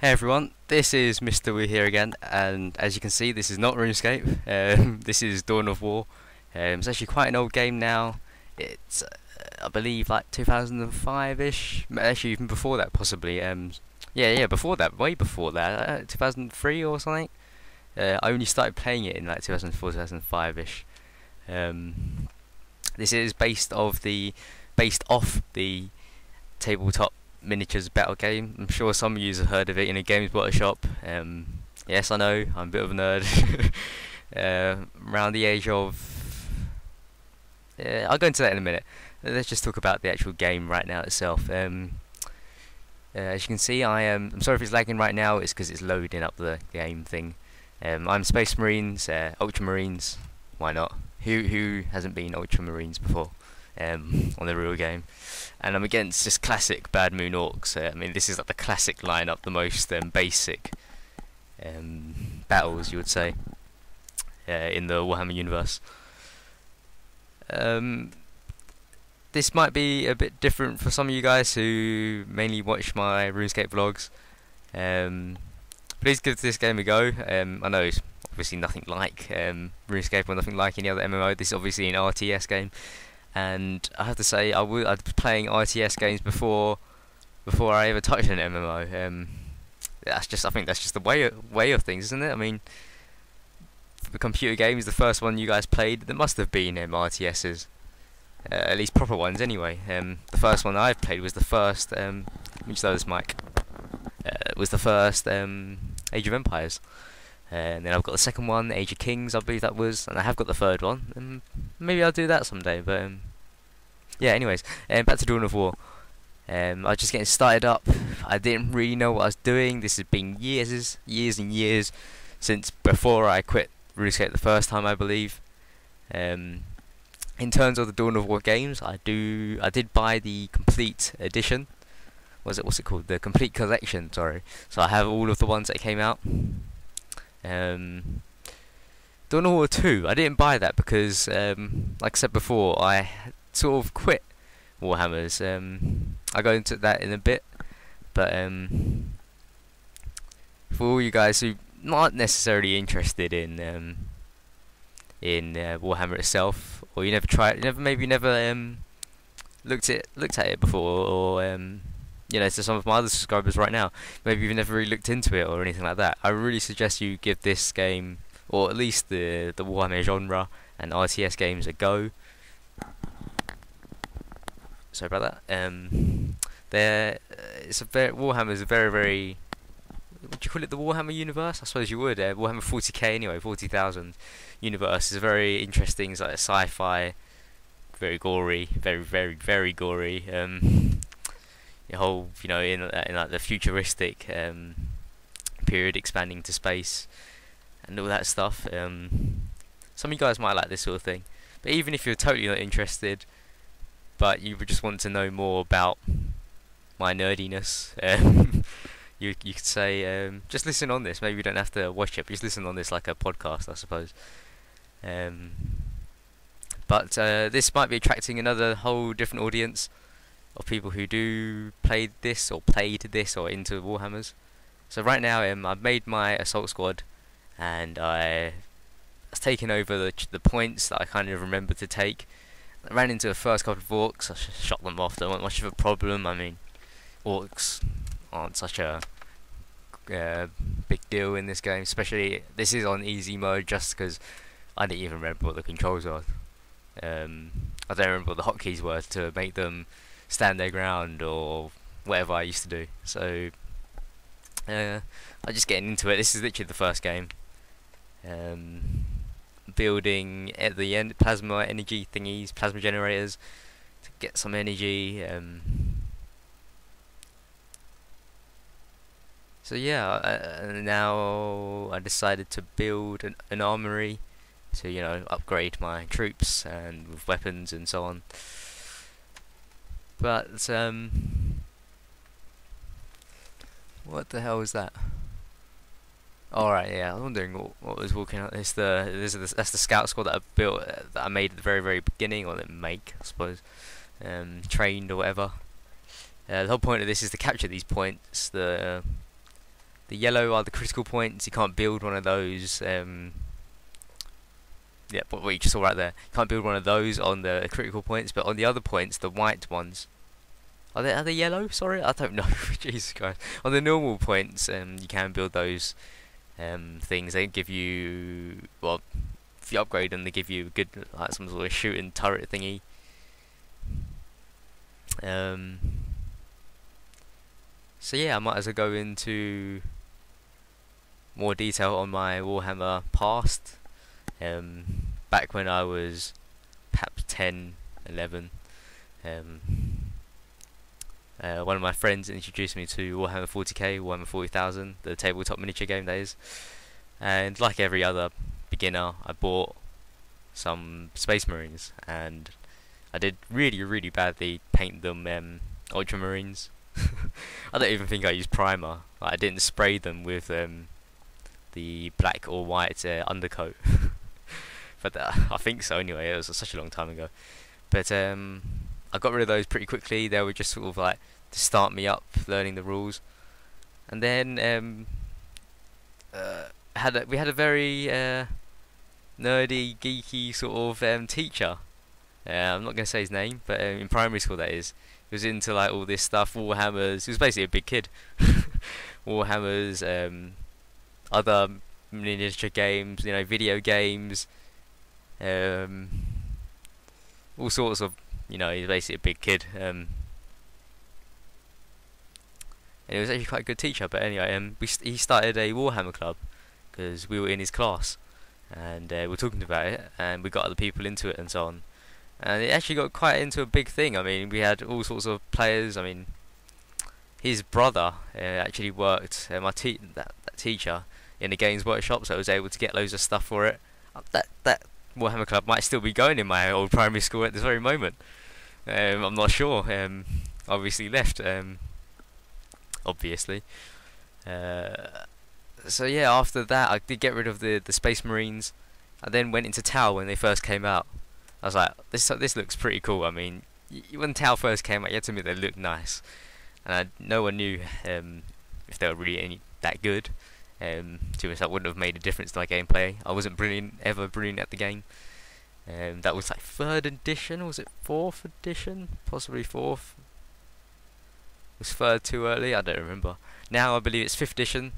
Hey everyone, this is Mr. Wu here again, and as you can see, this is not RuneScape. This is Dawn of War. It's actually quite an old game now. It's, I believe, like 2005-ish. Actually, even before that, possibly. Yeah, before that, way before that, 2003 or something. I only started playing it in like 2004, 2005-ish. This is based off the tabletop miniatures battle game. I'm sure some of you have heard of it in a Games Workshop. Yes, I know, I'm a bit of a nerd. Around the age of... I'll go into that in a minute. Let's just talk about the actual game right now itself. As you can see, I'm sorry if it's lagging right now, it's because it's loading up the game thing. I'm Space Marines, Ultramarines, why not? Who hasn't been Ultramarines before on the real game? And I'm against just classic Bad Moon Orcs. I mean, this is like the classic lineup, the most basic battles, you would say, in the Warhammer universe. This might be a bit different for some of you guys who mainly watch my RuneScape vlogs. Please give this game a go. I know it's obviously nothing like RuneScape or nothing like any other MMO. This is obviously an RTS game. And I have to say, I'd be playing RTS games before I ever touched an MMO. I think that's just the way of things, isn't it? I mean, the computer games, the first one you guys played, there must have been RTSs, at least proper ones, anyway. The first one I've played was the first. Let me just load this mic. Was the first Age of Empires. And then I've got the second one, Age of Kings, I believe that was, and I have got the third one, and maybe I'll do that someday, but yeah, anyways, back to Dawn of War. I was just getting started up. I didn't really know what I was doing. This has been years and years since before I quit RuneScape the first time, I believe. In terms of the Dawn of War games, I did buy the complete edition. What's it called? The complete collection, sorry. So I have all of the ones that came out. Dawn of War 2, I didn't buy that because, like I said before, I sort of quit Warhammers. I'll go into that in a bit, but for all you guys who aren't necessarily interested in Warhammer itself, or you never tried, maybe never looked at it before, or to some of my other subscribers right now, maybe you've never really looked into it or anything like that, I really suggest you give this game, or at least the Warhammer genre and RTS games, a go. Sorry about that. Warhammer is a very, would you call it the Warhammer universe? I suppose you would. Warhammer 40k anyway, 40,000 universe is a very interesting, like sci-fi, very gory, very gory. The whole, in like the futuristic period, expanding to space and all that stuff. Some of you guys might like this sort of thing, but even if you're totally not interested, but you would just want to know more about my nerdiness, you could say just listen on this. Maybe you don't have to watch it, but just listen on this like a podcast, I suppose. But this might be attracting another whole different audience of people who do played this or into Warhammers. So right now I've made my assault squad, and I've taken over the points that I kind of remember to take. I ran into the first couple of orcs, I shot them off. They weren't much of a problem. I mean, orcs aren't such a big deal in this game, especially this is on easy mode, just because I didn't even remember what the controls are. I don't remember what the hotkeys were to make them stand their ground or whatever I used to do. So I'm just getting into it. This is literally the first game. Building at the end plasma energy thingies, plasma generators to get some energy. So yeah, now I decided to build an armory to upgrade my troops and with weapons and so on. But what the hell was that? Alright, yeah, I was wondering what was walking out. That's the scout squad that I built, that I made at the very beginning, or didn't make, I suppose, trained or whatever. The whole point of this is to capture these points. the yellow are the critical points. You can't build one of those. Yeah, what you just saw right there. You can't build one of those on the critical points, but on the other points, the white ones. Are they yellow? Sorry, I don't know. Jesus Christ. On the normal points, you can build those things. They give you, well, if you upgrade them, they give you a good, like some sort of shooting turret thingy. So yeah, I might as well go into more detail on my Warhammer past. Back when I was perhaps 10, 11, one of my friends introduced me to Warhammer 40k, Warhammer 40,000, the tabletop miniature game that is. And like every other beginner, I bought some Space Marines, and I did really badly paint them Ultramarines. I don't even think I used primer. Like, I didn't spray them with the black or white undercoat. But I think so anyway. It was such a long time ago. But I got rid of those pretty quickly. They were just sort of like to start me up learning the rules. And then we had a very nerdy, geeky sort of teacher. I'm not going to say his name, but in primary school that is. He was into like all this stuff, Warhammers. He was basically a big kid. Warhammers, other miniature games, you know, video games, all sorts of, you know, he's basically a big kid. And he was actually quite a good teacher. But anyway, he started a Warhammer club because we were in his class, and we were talking about it, and we got other people into it and so on. And it actually got quite into a big thing. I mean, we had all sorts of players. I mean, his brother actually worked, that teacher, in the games workshop, so I was able to get loads of stuff for it. That Warhammer club might still be going in my old primary school at this very moment. I'm not sure. Obviously left. Obviously. So yeah, after that, I did get rid of the Space Marines. I then went into Tau when they first came out. I was like, this looks pretty cool. I mean, when Tau first came out, you had to admit they looked nice, and no one knew if they were really that good. To be honest, that wouldn't have made a difference to my gameplay. I wasn't ever brilliant at the game. That was like 3rd edition, was it 4th edition? Possibly 4th. Was 3rd too early? I don't remember. Now I believe it's 5th edition,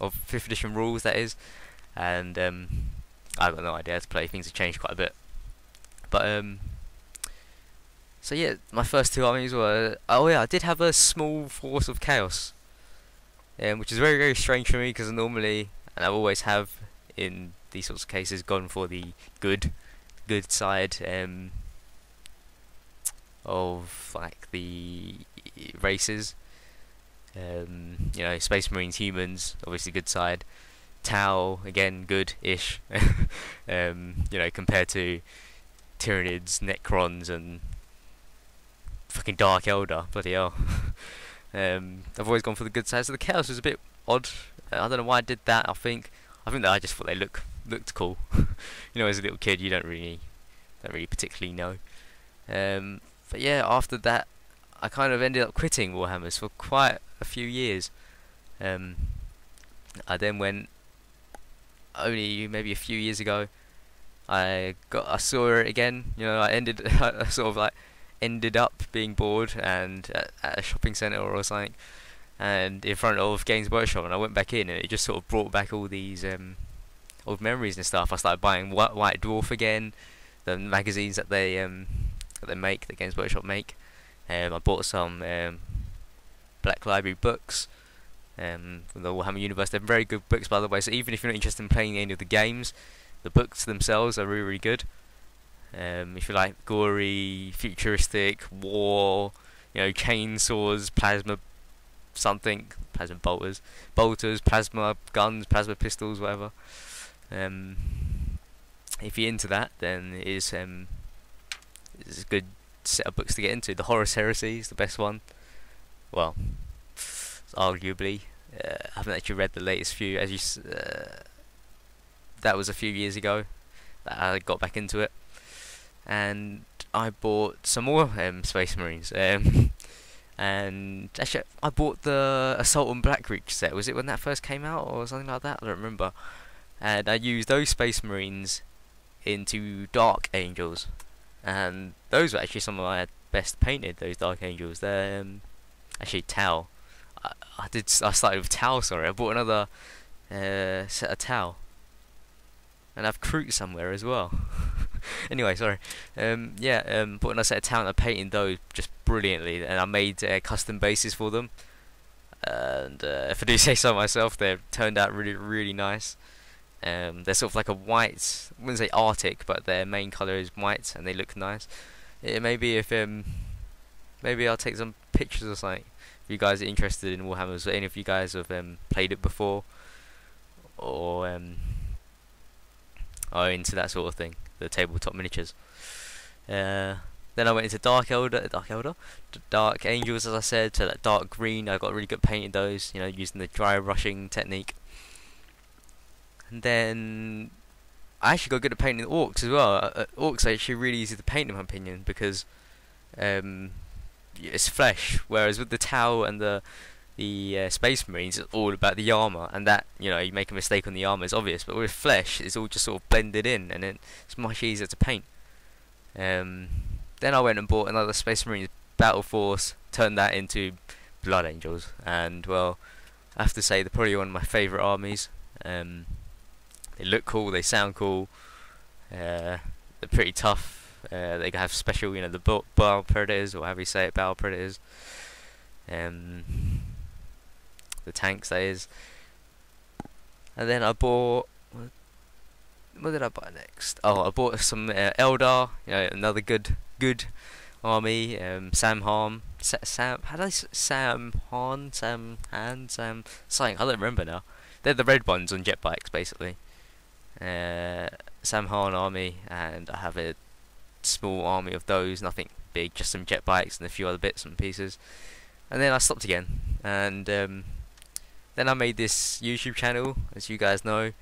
of 5th edition rules that is, and I've got no idea how to play. Things have changed quite a bit. But so yeah, my first 2 armies were, oh yeah, I did have a small force of chaos, which is very strange for me, because normally, and I always have in these sorts of cases, gone for the good side of like the races. You know, Space Marines, humans, obviously good side. Tau, again, good-ish. You know, compared to Tyranids, Necrons, and fucking Dark Elder, bloody hell. I've always gone for the good side, so the Chaos was a bit odd. I don't know why I did that. I think that I just thought they looked cool. You know, as a little kid, you don't really particularly know. But yeah, after that, I kind of ended up quitting Warhammers for quite a few years. I then went, only maybe a few years ago, I saw it again. You know, I sort of ended up being bored and at a shopping centre or something, and in front of Games Workshop, and I went back in, and it just sort of brought back all these old memories and stuff. I started buying White Dwarf again, the magazines that they make, that Games Workshop make. I bought some Black Library books from the Warhammer universe. They're very good books, by the way, so even if you're not interested in playing any of the games, the books themselves are really good. If you like gory, futuristic, war, you know, chainsaws, plasma bolters, plasma guns, plasma pistols, whatever. If you're into that, then it's a good set of books to get into. The Horus Heresy is the best one. Well, arguably. I haven't actually read the latest few. That was a few years ago that I got back into it, and I bought some more Space Marines. And actually, I bought the Assault on Black Creek set. Was it when that first came out or something like that? I don't remember. And I used those Space Marines into Dark Angels, and those were actually some of my best painted. Those Dark Angels. They're actually Tau. I started with Tau. Sorry, I bought another set of Tau, and I've Kroot somewhere as well. Anyway, sorry. Bought another set of Tau, and I painted those just brilliantly, and I made custom bases for them. And if I do say so myself, they turned out really, really nice. They're sort of like a white, I wouldn't say Arctic, but their main colour is white, and they look nice. Maybe if maybe I'll take some pictures or something. If you guys are interested in Warhammer, so any of you guys have played it before, or are into that sort of thing, the tabletop miniatures. Then I went into Dark Angels, as I said, to that dark green. I got really good painting those, using the dry brushing technique. And then I actually got good at painting the orcs as well. Orcs are actually really easy to paint in my opinion, because it's flesh, whereas with the Tau and the Space Marines, it's all about the armor, and that you make a mistake on the armor is obvious, but with flesh it's all just sort of blended in, and it's much easier to paint. Then I went and bought another Space Marines Battle Force, turned that into Blood Angels, and well, I have to say they're probably one of my favourite armies. They look cool, they sound cool, they're pretty tough. They have special, the Battle Predators, or however you say it, Battle Predators. The tanks, that is. And then I bought, what did I buy next? Oh, I bought some Eldar, another good army. Sam Han, how do I say Sam Han, something, I don't remember now. They're the red ones on jet bikes, basically. Sam Han army, and I have a small army of those, nothing big, just some jet bikes and a few other bits and pieces. And then I stopped again, and then I made this YouTube channel, as you guys know,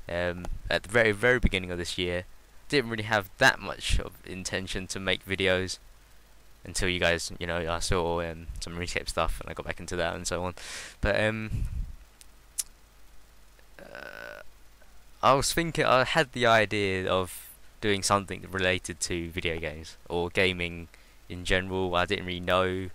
at the very, very beginning of this year. Didn't really have that much of intention to make videos until you guys, I saw some RuneScape stuff, and I got back into that and so on. But I was thinking, I had the idea of doing something related to video games or gaming in general. I didn't really know,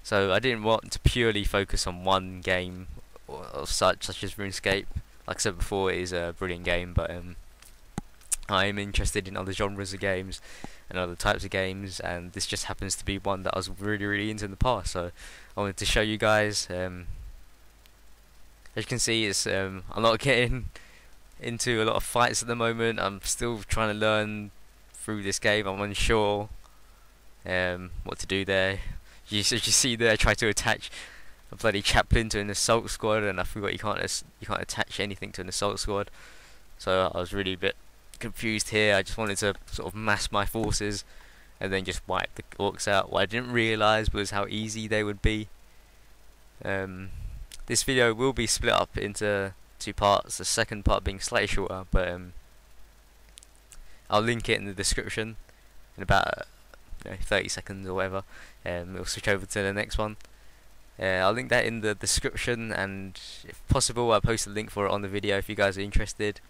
so I didn't want to purely focus on one game or such as RuneScape. Like I said before, it is a brilliant game, but I am interested in other genres of games and other types of games, and this just happens to be one that I was really, really into in the past. So I wanted to show you guys. As you can see, it's I'm not getting into a lot of fights at the moment. I'm still trying to learn through this game. I'm unsure what to do there. As you see there, I tried to attach a bloody chaplain to an assault squad, and I forgot you can't attach anything to an assault squad. So I was really a bit confused here. I just wanted to sort of mass my forces and then just wipe the orcs out. What I didn't realise was how easy they would be. This video will be split up into two parts, the second part being slightly shorter, but I'll link it in the description in about 30 seconds or whatever. We'll switch over to the next one. I'll link that in the description, and if possible I'll post a link for it on the video if you guys are interested.